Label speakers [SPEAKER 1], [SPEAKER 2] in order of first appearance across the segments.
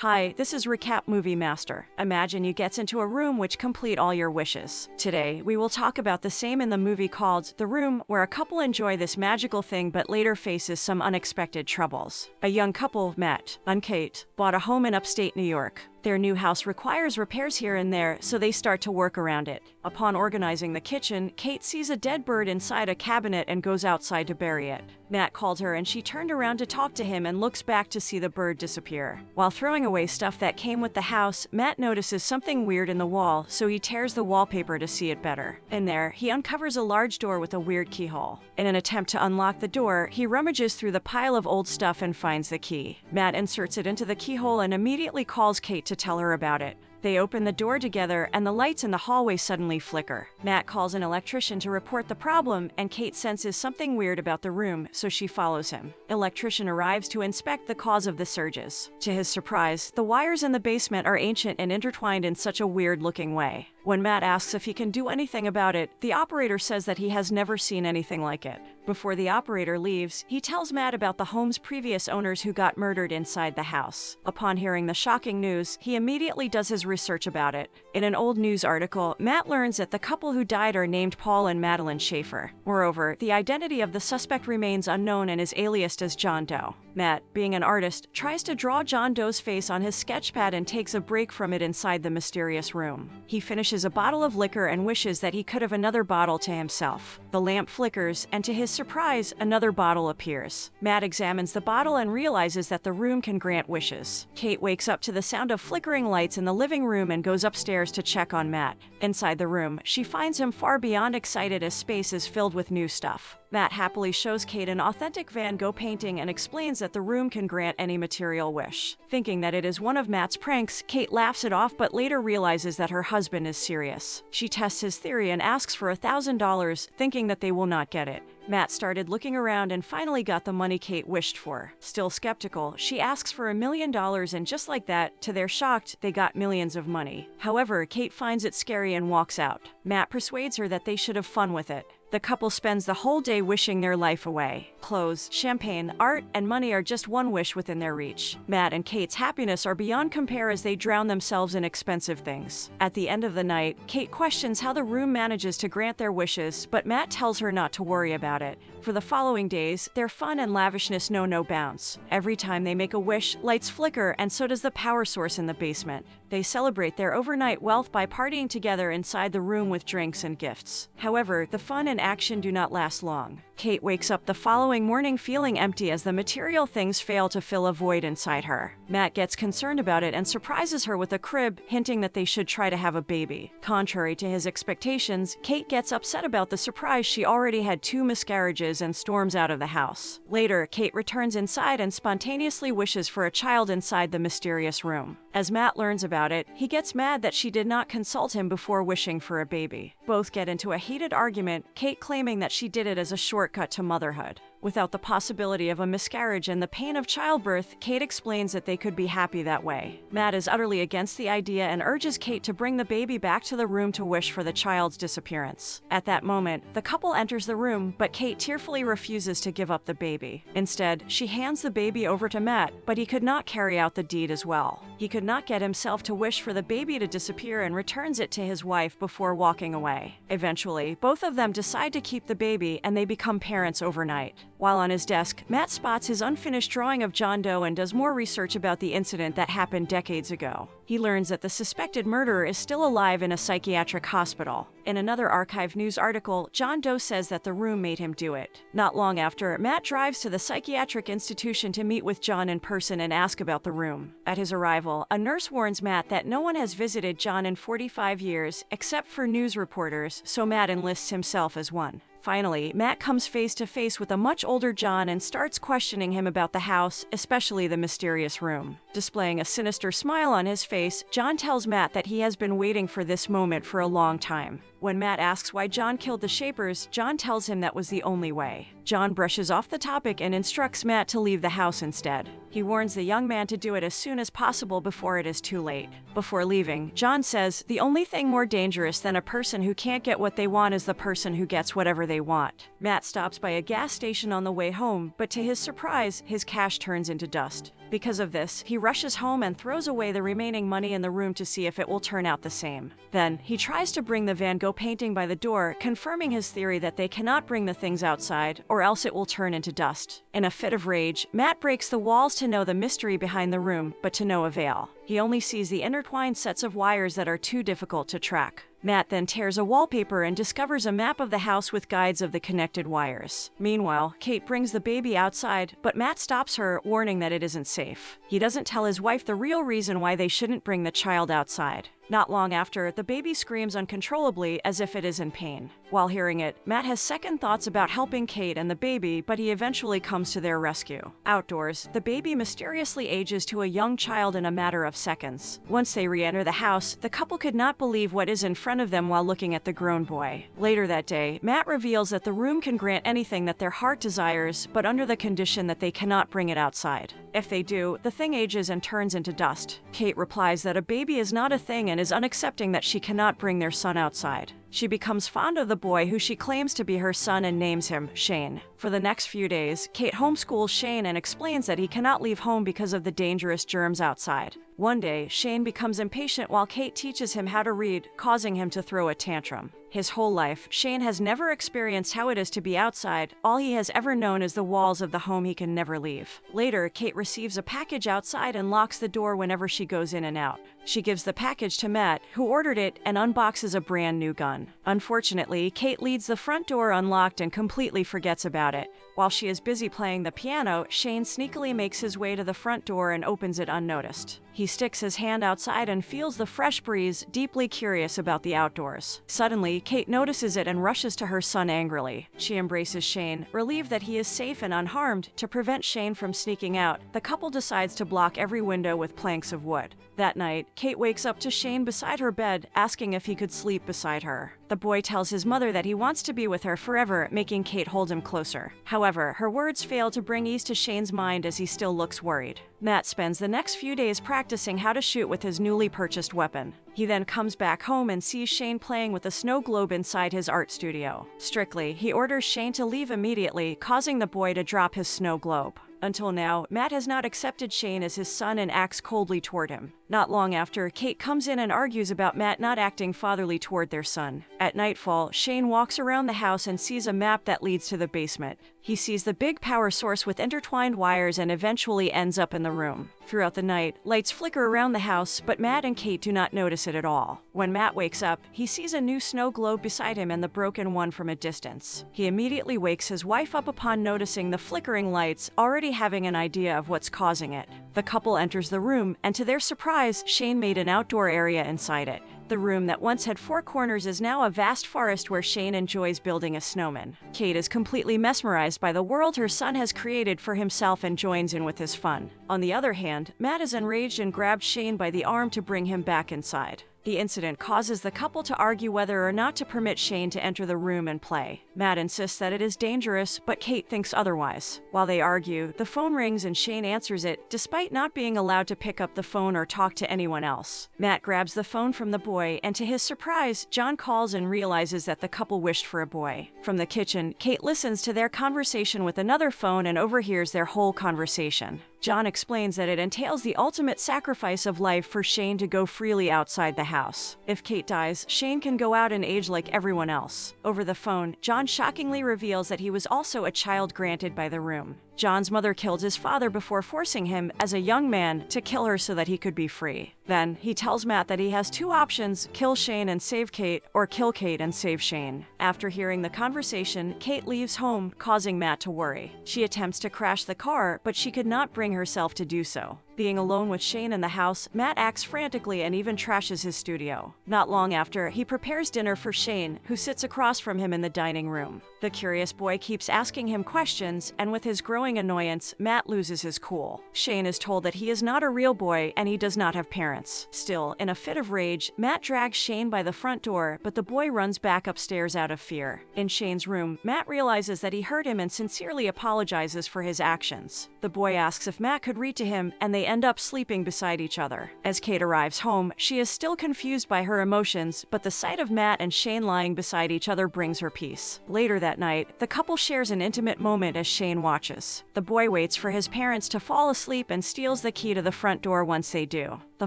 [SPEAKER 1] Hi, this is Recap Movie Master. Imagine you gets into a room which complete all your wishes. Today, we will talk about the same in the movie called The Room, where a couple enjoy this magical thing but later faces some unexpected troubles. A young couple, Matt and Kate, bought a home in upstate New York. Their new house requires repairs here and there, so they start to work around it. Upon organizing the kitchen, Kate sees a dead bird inside a cabinet and goes outside to bury it. Matt called her and she turned around to talk to him and looks back to see the bird disappear. While throwing away stuff that came with the house, Matt notices something weird in the wall, so he tears the wallpaper to see it better. In there, he uncovers a large door with a weird keyhole. In an attempt to unlock the door, he rummages through the pile of old stuff and finds the key. Matt inserts it into the keyhole and immediately calls Kate to tell her about it. They open the door together and the lights in the hallway suddenly flicker. Matt calls an electrician to report the problem and Kate senses something weird about the room, so she follows him. Electrician arrives to inspect the cause of the surges. To his surprise, the wires in the basement are ancient and intertwined in such a weird-looking way. When Matt asks if he can do anything about it, the operator says that he has never seen anything like it. Before the operator leaves, he tells Matt about the home's previous owners who got murdered inside the house. Upon hearing the shocking news, he immediately does his research about it. In an old news article, Matt learns that the couple who died are named Paul and Madeline Schaefer. Moreover, the identity of the suspect remains unknown and is aliased as John Doe. Matt, being an artist, tries to draw John Doe's face on his sketchpad and takes a break from it inside the mysterious room. He finishes a bottle of liquor and wishes that he could have another bottle to himself. The lamp flickers, and to his surprise, another bottle appears. Matt examines the bottle and realizes that the room can grant wishes. Kate wakes up to the sound of flickering lights in the living room and goes upstairs to check on Matt. Inside the room, she finds him far beyond excited as space is filled with new stuff. Matt happily shows Kate an authentic Van Gogh painting and explains that the room can grant any material wish. Thinking that it is one of Matt's pranks, Kate laughs it off but later realizes that her husband is serious. She tests his theory and asks for $1,000, thinking that they will not get it. Matt started looking around and finally got the money Kate wished for. Still skeptical, she asks for $1 million and just like that, to their shock, they got millions of money. However, Kate finds it scary and walks out. Matt persuades her that they should have fun with it. The couple spends the whole day wishing their life away. Clothes, champagne, art, and money are just one wish within their reach. Matt and Kate's happiness are beyond compare as they drown themselves in expensive things. At the end of the night, Kate questions how the room manages to grant their wishes, but Matt tells her not to worry about it. For the following days, their fun and lavishness know no bounds. Every time they make a wish, lights flicker, and so does the power source in the basement. They celebrate their overnight wealth by partying together inside the room with drinks and gifts. However, the fun and action do not last long. Kate wakes up the following morning feeling empty as the material things fail to fill a void inside her. Matt gets concerned about it and surprises her with a crib, hinting that they should try to have a baby. Contrary to his expectations, Kate gets upset about the surprise she already had 2 miscarriages and storms out of the house. Later, Kate returns inside and spontaneously wishes for a child inside the mysterious room. As Matt learns about it, he gets mad that she did not consult him before wishing for a baby. Both get into a heated argument, Kate claiming that she did it as a shortcut to motherhood. Without the possibility of a miscarriage and the pain of childbirth, Kate explains that they could be happy that way. Matt is utterly against the idea and urges Kate to bring the baby back to the room to wish for the child's disappearance. At that moment, the couple enters the room, but Kate tearfully refuses to give up the baby. Instead, she hands the baby over to Matt, but he could not carry out the deed as well. He could not get himself to wish for the baby to disappear and returns it to his wife before walking away. Eventually, both of them decide to keep the baby and they become parents overnight. While on his desk, Matt spots his unfinished drawing of John Doe and does more research about the incident that happened decades ago. He learns that the suspected murderer is still alive in a psychiatric hospital. In another archive news article, John Doe says that the room made him do it. Not long after, Matt drives to the psychiatric institution to meet with John in person and ask about the room. At his arrival, a nurse warns Matt that no one has visited John in 45 years except for news reporters, so Matt enlists himself as one. Finally, Matt comes face to face with a much older John and starts questioning him about the house, especially the mysterious room. Displaying a sinister smile on his face, John tells Matt that he has been waiting for this moment for a long time. When Matt asks why John killed the Shapers, John tells him that was the only way. John brushes off the topic and instructs Matt to leave the house instead. He warns the young man to do it as soon as possible before it is too late. Before leaving, John says, "The only thing more dangerous than a person who can't get what they want is the person who gets whatever they want." Matt stops by a gas station on the way home, but to his surprise, his cash turns into dust. Because of this, he rushes home and throws away the remaining money in the room to see if it will turn out the same. Then, he tries to bring the Van Gogh painting by the door, confirming his theory that they cannot bring the things outside, or else it will turn into dust. In a fit of rage, Matt breaks the walls to know the mystery behind the room, but to no avail. He only sees the intertwined sets of wires that are too difficult to track. Matt then tears a wallpaper and discovers a map of the house with guides of the connected wires. Meanwhile, Kate brings the baby outside, but Matt stops her, warning that it isn't safe. He doesn't tell his wife the real reason why they shouldn't bring the child outside. Not long after, the baby screams uncontrollably as if it is in pain. While hearing it, Matt has second thoughts about helping Kate and the baby, but he eventually comes to their rescue. Outdoors, the baby mysteriously ages to a young child in a matter of seconds. Once they re-enter the house, the couple could not believe what is in front of them while looking at the grown boy. Later that day, Matt reveals that the room can grant anything that their heart desires, but under the condition that they cannot bring it outside. If they do, the thing ages and turns into dust. Kate replies that a baby is not a thing and is unaccepting that she cannot bring their son outside. She becomes fond of the boy who she claims to be her son and names him Shane. For the next few days, Kate homeschools Shane and explains that he cannot leave home because of the dangerous germs outside. One day, Shane becomes impatient while Kate teaches him how to read, causing him to throw a tantrum. His whole life, Shane has never experienced how it is to be outside. All he has ever known is the walls of the home he can never leave. Later, Kate receives a package outside and locks the door whenever she goes in and out. She gives the package to Matt, who ordered it, and unboxes a brand new gun. Unfortunately, Kate leaves the front door unlocked and completely forgets about it. While she is busy playing the piano, Shane sneakily makes his way to the front door and opens it unnoticed. He sticks his hand outside and feels the fresh breeze, deeply curious about the outdoors. Suddenly, Kate notices it and rushes to her son angrily. She embraces Shane, relieved that he is safe and unharmed. To prevent Shane from sneaking out, the couple decides to block every window with planks of wood. That night, Kate wakes up to Shane beside her bed, asking if he could sleep beside her. The boy tells his mother that he wants to be with her forever, making Kate hold him closer. However, her words fail to bring ease to Shane's mind as he still looks worried. Matt spends the next few days practicing how to shoot with his newly purchased weapon. He then comes back home and sees Shane playing with a snow globe inside his art studio. Strictly, he orders Shane to leave immediately, causing the boy to drop his snow globe. Until now, Matt has not accepted Shane as his son and acts coldly toward him. Not long after, Kate comes in and argues about Matt not acting fatherly toward their son. At nightfall, Shane walks around the house and sees a map that leads to the basement. He sees the big power source with intertwined wires and eventually ends up in the room. Throughout the night, lights flicker around the house, but Matt and Kate do not notice it at all. When Matt wakes up, he sees a new snow globe beside him and the broken one from a distance. He immediately wakes his wife up upon noticing the flickering lights, already having an idea of what's causing it. The couple enters the room, and to their surprise, Shane made an outdoor area inside it. The room that once had 4 corners is now a vast forest where Shane enjoys building a snowman. Kate is completely mesmerized by the world her son has created for himself and joins in with his fun. On the other hand, Matt is enraged and grabs Shane by the arm to bring him back inside. The incident causes the couple to argue whether or not to permit Shane to enter the room and play. Matt insists that it is dangerous, but Kate thinks otherwise. While they argue, the phone rings and Shane answers it, despite not being allowed to pick up the phone or talk to anyone else. Matt grabs the phone from the boy, and to his surprise, John calls and realizes that the couple wished for a boy. From the kitchen, Kate listens to their conversation with another phone and overhears their whole conversation. John explains that it entails the ultimate sacrifice of life for Shane to go freely outside the house. If Kate dies, Shane can go out and age like everyone else. Over the phone, John shockingly reveals that he was also a child granted by the room. John's mother killed his father before forcing him, as a young man, to kill her so that he could be free. Then, he tells Matt that he has 2 options: kill Shane and save Kate, or kill Kate and save Shane. After hearing the conversation, Kate leaves home, causing Matt to worry. She attempts to crash the car, but she could not bring herself to do so. Being alone with Shane in the house, Matt acts frantically and even trashes his studio. Not long after, he prepares dinner for Shane, who sits across from him in the dining room. The curious boy keeps asking him questions, and with his growing annoyance, Matt loses his cool. Shane is told that he is not a real boy and he does not have parents. Still, in a fit of rage, Matt drags Shane by the front door, but the boy runs back upstairs out of fear. In Shane's room, Matt realizes that he hurt him and sincerely apologizes for his actions. The boy asks if Matt could read to him, and they end up sleeping beside each other. As Kate arrives home, she is still confused by her emotions, but the sight of Matt and Shane lying beside each other brings her peace. Later that night, the couple shares an intimate moment as Shane watches. The boy waits for his parents to fall asleep and steals the key to the front door once they do. The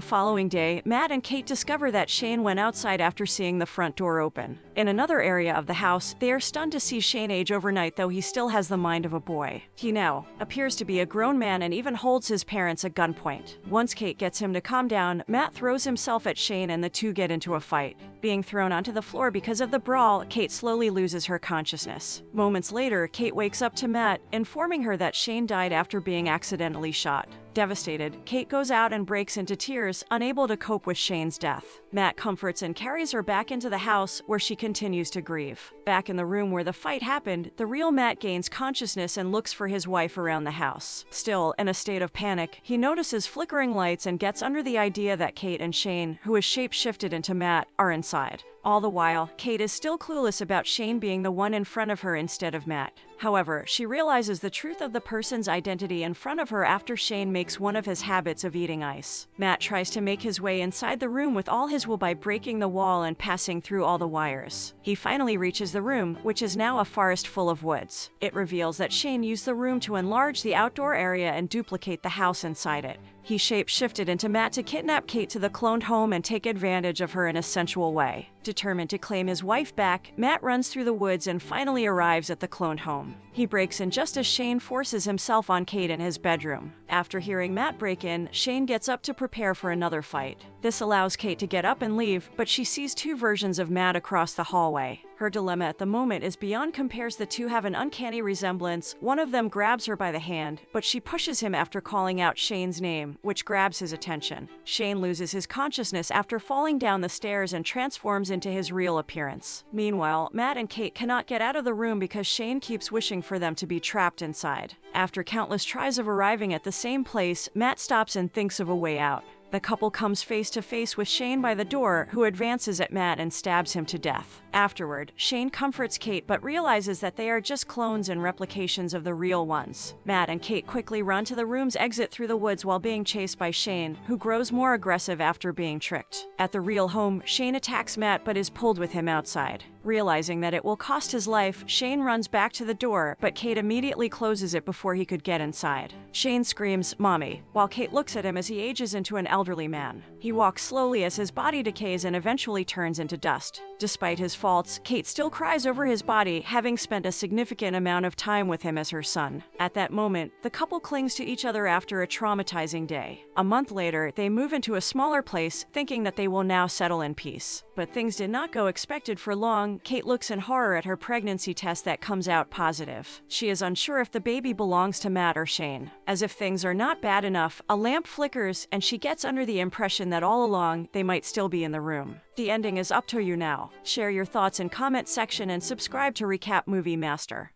[SPEAKER 1] following day, Matt and Kate discover that Shane went outside after seeing the front door open. In another area of the house, they are stunned to see Shane age overnight, though he still has the mind of a boy. He now appears to be a grown man and even holds his parents at gunpoint. Once Kate gets him to calm down, Matt throws himself at Shane and the two get into a fight. Being thrown onto the floor because of the brawl, Kate slowly loses her consciousness. Moments later, Kate wakes up to Matt, informing her that Shane died after being accidentally shot. Devastated, Kate goes out and breaks into tears, unable to cope with Shane's death. Matt comforts and carries her back into the house, where she continues to grieve. Back in the room where the fight happened, the real Matt gains consciousness and looks for his wife around the house. Still, in a state of panic, he notices flickering lights and gets under the idea that Kate and Shane, who is shape-shifted into Matt, are inside. All the while, Kate is still clueless about Shane being the one in front of her instead of Matt. However, she realizes the truth of the person's identity in front of her after Shane makes one of his habits of eating ice. Matt tries to make his way inside the room with all his will by breaking the wall and passing through all the wires. He finally reaches the room, which is now a forest full of woods. It reveals that Shane used the room to enlarge the outdoor area and duplicate the house inside it. He shape-shifted into Matt to kidnap Kate to the cloned home and take advantage of her in a sensual way. Determined to claim his wife back, Matt runs through the woods and finally arrives at the cloned home. He breaks in just as Shane forces himself on Kate in his bedroom. After hearing Matt break in, Shane gets up to prepare for another fight. This allows Kate to get up and leave, but she sees two versions of Matt across the hallway. Her dilemma at the moment is beyond compare. The two have an uncanny resemblance. One of them grabs her by the hand, but she pushes him after calling out Shane's name, which grabs his attention. Shane loses his consciousness after falling down the stairs and transforms into his real appearance. Meanwhile, Matt and Kate cannot get out of the room because Shane keeps wishing for them to be trapped inside. After countless tries of arriving at the same place, Matt stops and thinks of a way out. The couple comes face to face with Shane by the door, who advances at Matt and stabs him to death. Afterward, Shane comforts Kate but realizes that they are just clones and replications of the real ones. Matt and Kate quickly run to the room's exit through the woods while being chased by Shane, who grows more aggressive after being tricked. At the real home, Shane attacks Matt but is pulled with him outside. Realizing that it will cost his life, Shane runs back to the door, but Kate immediately closes it before he could get inside. Shane screams, "Mommy," while Kate looks at him as he ages into an elderly man. He walks slowly as his body decays and eventually turns into dust. Despite his faults, Kate still cries over his body, having spent a significant amount of time with him as her son. At that moment, the couple clings to each other after a traumatizing day. A month later, they move into a smaller place, thinking that they will now settle in peace. But things did not go expected for long. Kate looks in horror at her pregnancy test that comes out positive. She is unsure if the baby belongs to Matt or Shane. As if things are not bad enough, a lamp flickers and she gets under the impression that all along, they might still be in the room. The ending is up to you now. Share your thoughts in comment section and subscribe to Recap Movie Master.